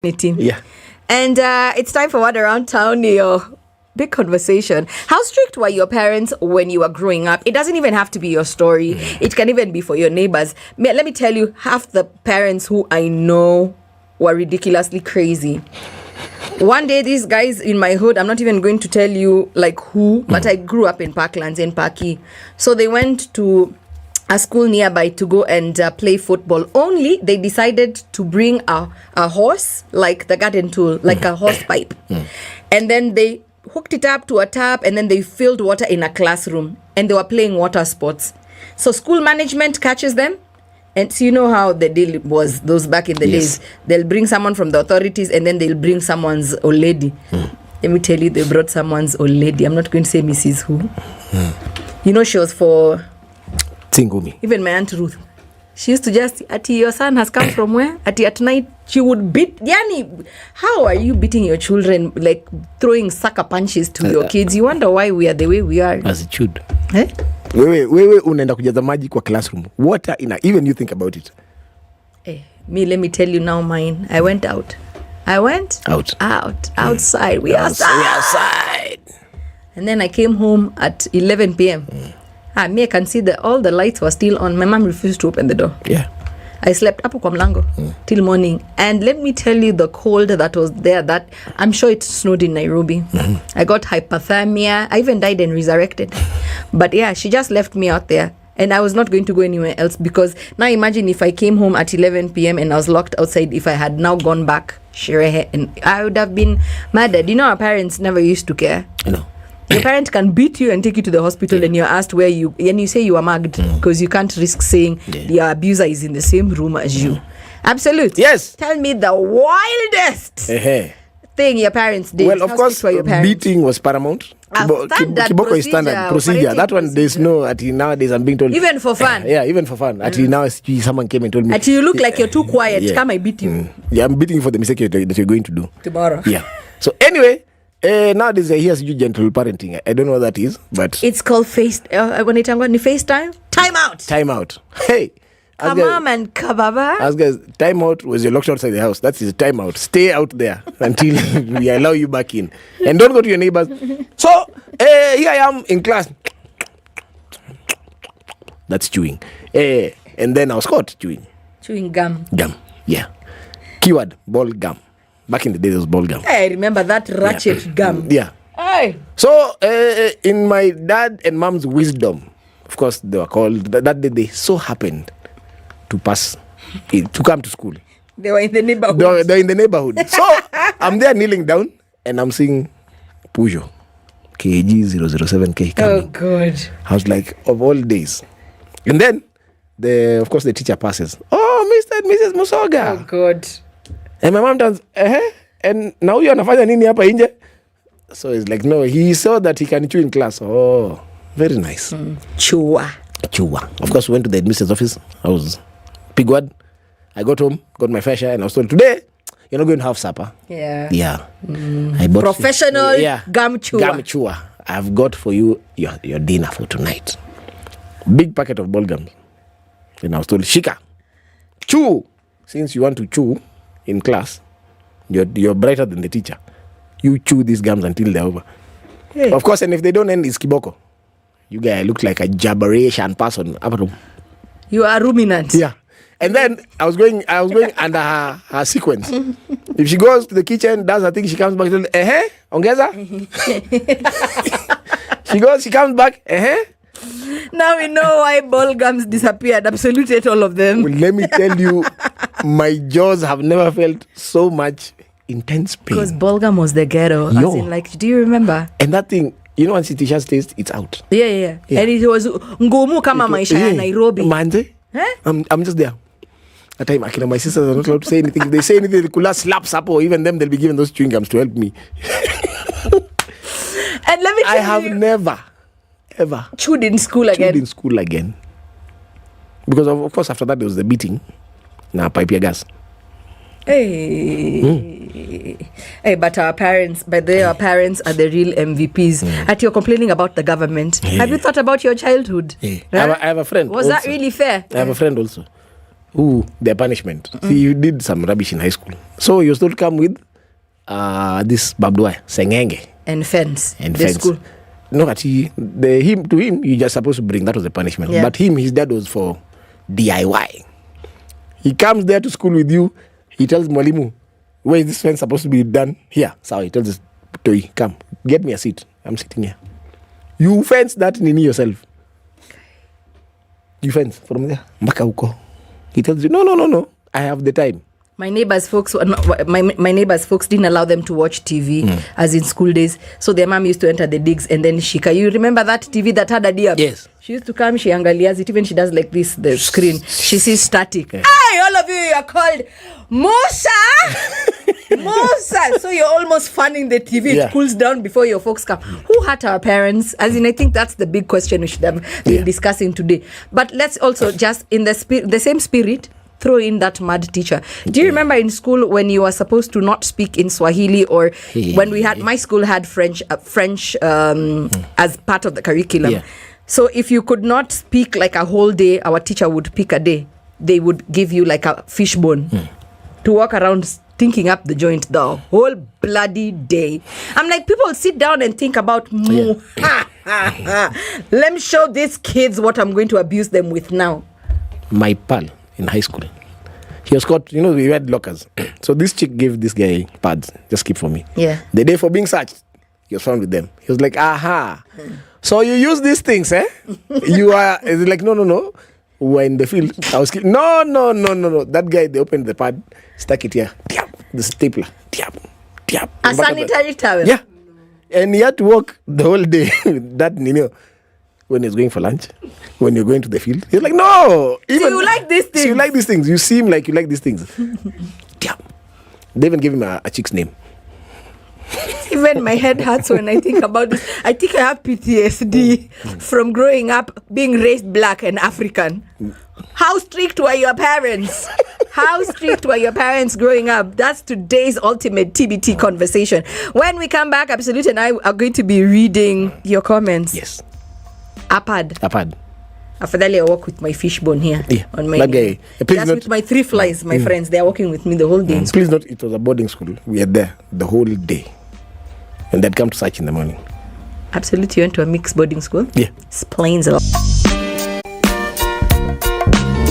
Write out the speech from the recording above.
Yeah. And it's time for What Around Town, your big conversation. How strict were your parents when you were growing up? It doesn't even have to be your story. It can even be for your neighbors. Let me tell you, half the parents who I know were ridiculously crazy. One day, these guys in my hood, I'm not even going to tell you like who, but I grew up in Parklands, in Paki. So they went to a school nearby to go and play football. Only they decided to bring a horse, like the garden tool, like a horse pipe. And then they hooked it up to a tap, and then they filled water in a classroom, and they were playing water sports. So school management catches them. And so you know how the deal was those back in the days. They'll bring someone from the authorities, and then they'll bring someone's old lady. Let me tell you, they brought someone's old lady. I'm not going to say Mrs. Who. You know, she was for... Tingumi. Even my Aunt Ruth, she used to just, Ati, your son has come from where? Ati, at night, she would beat. Yani, how are you beating your children, like throwing sucker punches to your kids? You wonder why we are the way we are. As it should. Eh? Wewe unaenda kujaza maji kwa classroom. Water even you think about it. Me, let me tell you now mine. I went out. Outside. We outside. And then I came home at 11 p.m. Me, I can see that all the lights were still on. My mom refused to open the door. Yeah. I slept up kwa mlango till morning. And let me tell you the cold that was there, that I'm sure it snowed in Nairobi. I got hypothermia. I even died and resurrected. But yeah, she just left me out there. And I was not going to go anywhere else, because now imagine if I came home at 11 p.m. and I was locked outside. If I had now gone back, and I would have been murdered. You know, our parents never used to care. No. Your parent can beat you and take you to the hospital, and you're asked where you, and you say you are mugged, because you can't risk saying your abuser is in the same room as you. Absolute. Yes. Tell me the wildest thing your parents did. Well, of course, beating was paramount. Kiboko is standard procedure. That one, there's no, nowadays I'm being told. Even for fun. Even for fun. Now someone came and told me. You look like you're too quiet. Come, I beat you. Yeah, I'm beating you for the mistake that you're going to do. Tomorrow. Yeah. So anyway, nowadays here's gentle parenting. I don't know what that is, but it's called FaceTime. Time out. Hey, Kamam and Kababa. As guys, time out was you're locked outside the house. That is time out. Stay out there until we allow you back in, and don't go to your neighbors. So here I am in class. That's chewing. And then I was caught chewing gum. Yeah. Keyword: ball gum. Back in the day, there was ball gum. I remember that ratchet gum. Yeah. Hey. So, in my dad and mom's wisdom, of course, they were called, that day they so happened to come to school. They were in the neighborhood. They're in the neighborhood. So, I'm there kneeling down, and I'm seeing Peugeot KG 007K coming. Oh, God. I was like, of all days. And then, of course, the teacher passes. Oh, Mr. and Mrs. Musoga. Oh, God. And my mom does, and now you anafanya nini hapa nje? So it's like, no, he saw that he can chew in class. Oh, very nice. Chua. Of course, we went to the headmistress office. I was pigwad. I got home, got my fair share, and I was told, today, you're not going to have supper. Yeah. I bought professional gum chewer. I've got for you your dinner for tonight. Big packet of ball gums. And I was told, Shika, chew. Since you want to chew in class, you're brighter than the teacher. You chew these gums until they're over. Hey. Of course, and if they don't end, it's kiboko. You guys look like a jabberation person. You are ruminant. Yeah. And then I was going under her sequence. If she goes to the kitchen, does her thing, she comes back, ongeza. She comes back, Now we know why ball gums disappeared. Absolutely, ate all of them. Well, let me tell you, my jaws have never felt so much intense pain. Because ball gum was the ghetto. As in, like, do you remember? And that thing, you know, once it teacher's taste, it's out. Yeah. And it was ngumu kama maisha ya Nairobi. Manze, I'm just there. At time, my sisters are not allowed to say anything. If they say anything, they could slaps up, or even them, they'll be given those chewing gums to help me. And let me tell you, I have never ever chewed in school again. Because of course after that there was the beating. Now pipe your gas. Hey, but our parents are the real MVPs. At you're complaining about the government. Have you thought about your childhood? I have a friend. Was that really fair? I have a friend also their punishment. See, you did some rubbish in high school. So you still come with this babdua, sengenge. And fence. And the fence. School. No, actually, to him, you just supposed to bring that was the punishment. Yeah. But his dad was for DIY. He comes there to school with you. He tells Mwalimu, where is this fence supposed to be done? Here. So he tells this toy, come, get me a seat. I'm sitting here. You fence that nini yourself. You fence from there. Mpaka huko. He tells you, no. I have the time. My neighbors' folks didn't allow them to watch TV as in school days. So their mom used to enter the digs and then shika. You remember that TV that had a deer? Yes. She used to come, she angalias it, even she does like this, the screen. She sees static. Yeah. Hey, all of you are called Musa! Musa! So you're almost fanning the TV. Yeah. It cools down before your folks come. Who hurt our parents? As in, I think that's the big question we should have been discussing today. But let's also just, in the same spirit, throw in that mad teacher. Do you remember in school when you were supposed to not speak in Swahili, or when we had, my school had French as part of the curriculum. Yeah. So if you could not speak like a whole day, our teacher would pick a day. They would give you like a fishbone to walk around thinking up the joint the whole bloody day. I'm like, people sit down and think about Let me show these kids what I'm going to abuse them with now. My pal in high school, he was caught, we had lockers. So this chick gave this guy pads, just keep for me. Yeah. The day for being searched, he was found with them. He was like, aha. So you use these things, eh? You are, is like, no. We're in the field. I was no. That guy, they opened the pad, stuck it here. The stapler. A sanitary towel. Yeah. And he had to walk the whole day with that, when he's going for lunch, when you're going to the field. He's like, no. So you like these things? So you like these things. You seem like you like these things. They even give him a chick's name. Even my head hurts when I think about this. I think I have PTSD from growing up being raised black and African. How strict were your parents? How strict were your parents growing up? That's today's ultimate TBT conversation. When we come back, Absolute and I are going to be reading your comments. Yes. Apad. Afadhali I walk with my fishbone here. Yeah. On my Just with my 3 flies, my friends. They are walking with me the whole day. Please note, it was a boarding school. We are there the whole day. And they'd come to search in the morning. Absolutely, you went to a mixed boarding school? Yeah. Explains a lot.